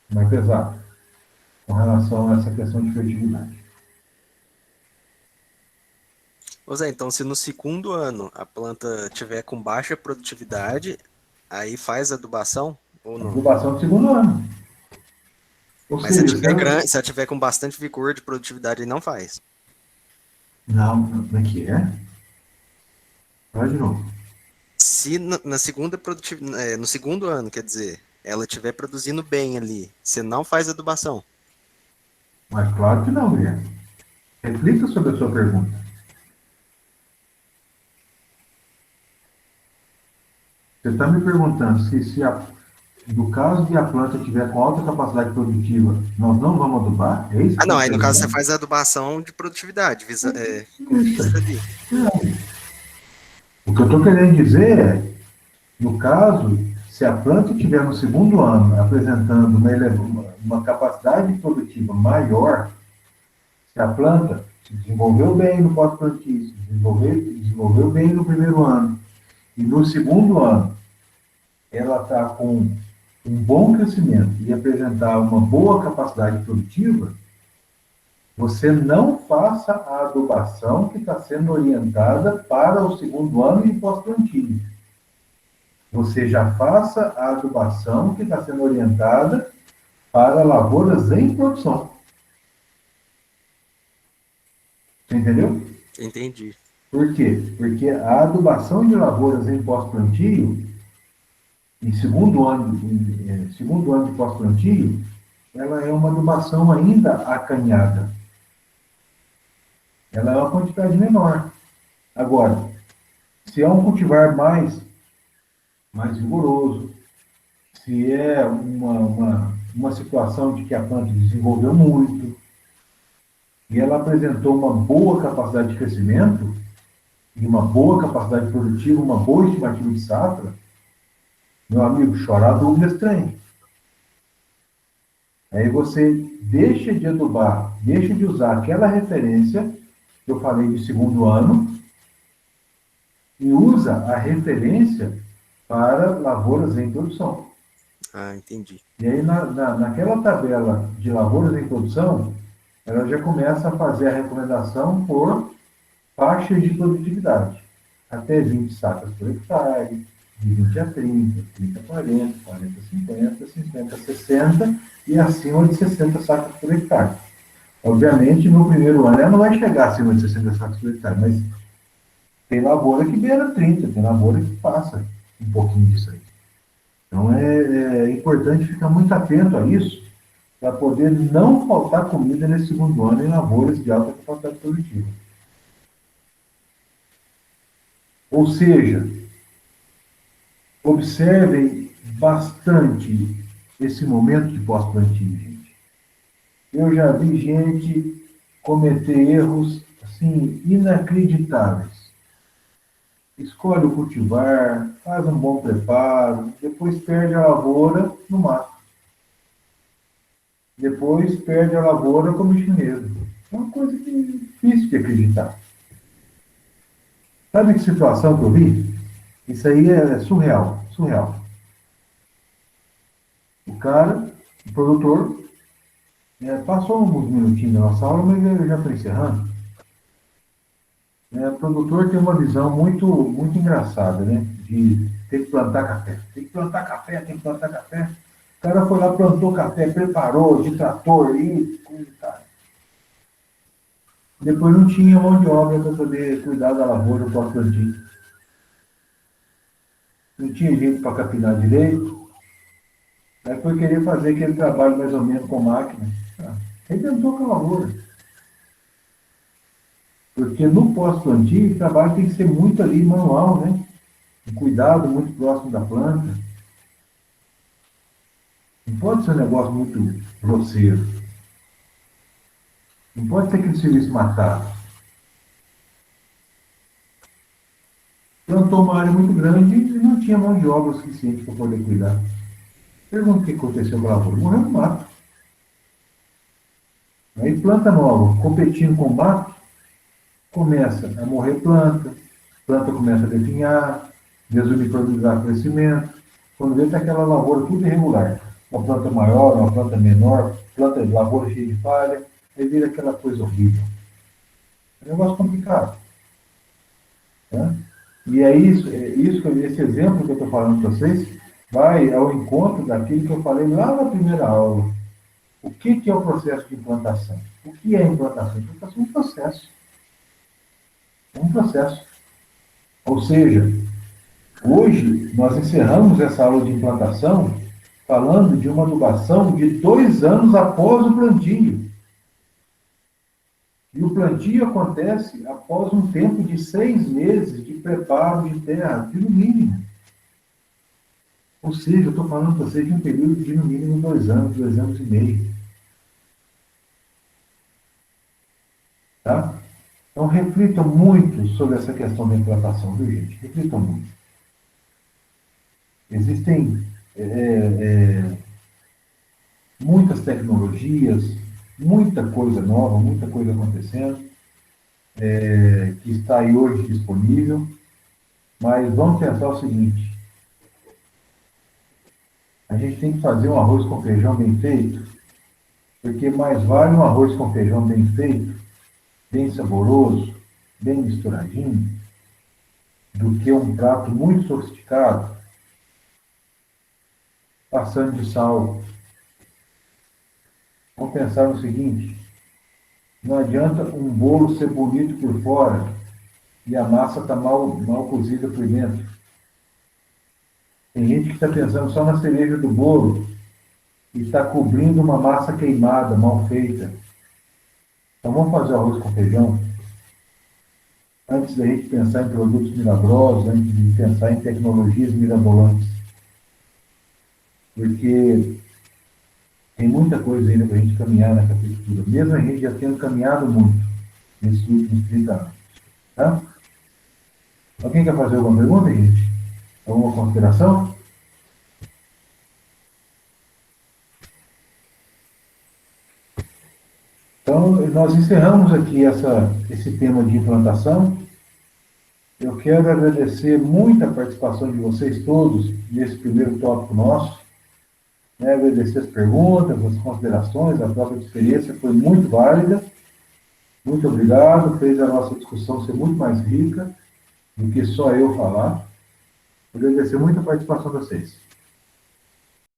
mais pesado, com relação a essa questão de fertilidade. Ô Zé, então se no segundo ano a planta tiver com baixa produtividade, aí faz adubação ou não? Adubação do segundo ano. Ou Mas se seja, tiver grande, se ela tiver com bastante vigor de produtividade, ele não faz. Não, como é que é? Vai de novo. Se na segunda no segundo ano, quer dizer, ela estiver produzindo bem ali, você não faz adubação. Mas claro que não, Guilherme. Reflita sobre a sua pergunta. Você está me perguntando se no caso de a planta tiver com alta capacidade produtiva, nós não vamos adubar? É isso? Ah, não, aí no caso você faz a adubação de produtividade, vista ali. O que eu estou querendo dizer é, no caso, se a planta estiver no segundo ano apresentando uma capacidade produtiva maior, se a planta se desenvolveu bem no pós-plantio, se desenvolveu bem no primeiro ano, e no segundo ano ela está com um bom crescimento e apresentar uma boa capacidade produtiva, você não faça a adubação que está sendo orientada para o segundo ano e pós-plantio. Você já faça a adubação que está sendo orientada para lavouras em produção. Você entendeu? Entendi. Por quê? Porque a adubação de lavouras em pós-plantio, em segundo ano de pós-plantio, ela é uma adubação ainda acanhada. Ela é uma quantidade menor. Agora, se é um cultivar mais vigoroso, se é uma situação de que a planta desenvolveu muito, e ela apresentou uma boa capacidade de crescimento, e uma boa capacidade produtiva, uma boa estimativa de safra, meu amigo, chora a dúvida trem. Aí você deixa de adubar, deixa de usar aquela referência que eu falei de segundo ano e usa a referência para lavouras em produção. Ah, entendi. E aí, naquela tabela de lavouras em produção, ela já começa a fazer a recomendação por faixas de produtividade. Até 20 sacas por hectare, de 20 a 30, 30 a 40, 40 a 50, 50 a 60 e acima de 60 sacas por hectare. Obviamente, no primeiro ano ela não vai chegar acima de 60 sacos por hectare, mas tem lavoura que beira 30, tem lavoura que passa um pouquinho disso aí. Então é importante ficar muito atento a isso, para poder não faltar comida nesse segundo ano em lavouras de alta capacidade produtiva. Ou seja, observem bastante esse momento de pós-plantio, gente. Eu já vi gente cometer erros, assim, inacreditáveis. Escolhe o cultivar, faz um bom preparo, depois perde a lavoura no mato. Depois perde a lavoura como chineiro. É uma coisa que é difícil de acreditar. Sabe que situação que eu vi? Isso aí é surreal, surreal. O cara, o produtor, passou uns minutinhos na nossa aula, mas eu já estou encerrando. O produtor tem uma visão muito, muito engraçada, né? De ter que plantar café. Tem que plantar café, tem que plantar café. O cara foi lá, plantou café, preparou de trator e coisa e tal. Depois não tinha mão de obra para poder cuidar da lavoura do pós-plantio. Não tinha jeito para capinar direito. Aí foi querer fazer aquele trabalho mais ou menos com máquina. Arrebentou com a lavoura. Porque no pós-plantio, o trabalho tem que ser muito ali manual, né? Um cuidado muito próximo da planta. Não pode ser um negócio muito grosseiro. Não pode ser aquele serviço matado. Plantou uma área muito grande e não tinha mão de obra suficiente para poder cuidar. Pergunta o que aconteceu com a lavoura. Morreu no mato. Aí planta nova, competindo com o mato, começa a morrer planta começa a definhar, desuniformizar o crescimento. Quando vê, está aquela lavoura tudo irregular. Uma planta maior, uma planta menor, planta de lavoura cheia de falha, aí vira aquela coisa horrível. É um negócio complicado. Tá? E é isso, esse exemplo que eu estou falando para vocês, vai ao encontro daquilo que eu falei lá na primeira aula. O que é o processo de implantação? O que é implantação? Implantação é um processo. É um processo. Ou seja, hoje nós encerramos essa aula de implantação falando de uma adubação de 2 anos após o plantio. E o plantio acontece após um tempo de 6 meses de preparo de terra, no mínimo. Ou seja, eu estou falando para vocês de um período de no mínimo 2 anos, 2 anos e meio. Tá? Então, reflitam muito sobre essa questão da implantação, viu, gente? Reflitam muito. Existem muitas tecnologias, muita coisa nova, muita coisa acontecendo, que está aí hoje disponível, mas vamos pensar o seguinte: a gente tem que fazer um arroz com feijão bem feito, porque mais vale um arroz com feijão bem feito, bem saboroso, bem misturadinho, do que um prato muito sofisticado, passando de sal. Vamos pensar no seguinte: não adianta um bolo ser bonito por fora e a massa está mal cozida por dentro. Tem gente que está pensando só na cereja do bolo e está cobrindo uma massa queimada, mal feita. Então vamos fazer arroz com feijão antes da gente pensar em produtos milagrosos, antes de pensar em tecnologias mirabolantes. Porque tem muita coisa ainda para a gente caminhar na cafeicultura, mesmo a gente já tendo caminhado muito nesses últimos 30 anos. Tá? Alguém quer fazer alguma pergunta, gente? Alguma consideração? Então, nós encerramos aqui esse tema de implantação. Eu quero agradecer muito a participação de vocês todos nesse primeiro tópico nosso. Agradecer as perguntas, as considerações, a própria experiência foi muito válida. Muito obrigado, fez a nossa discussão ser muito mais rica do que só eu falar. Agradecer muito a participação de vocês.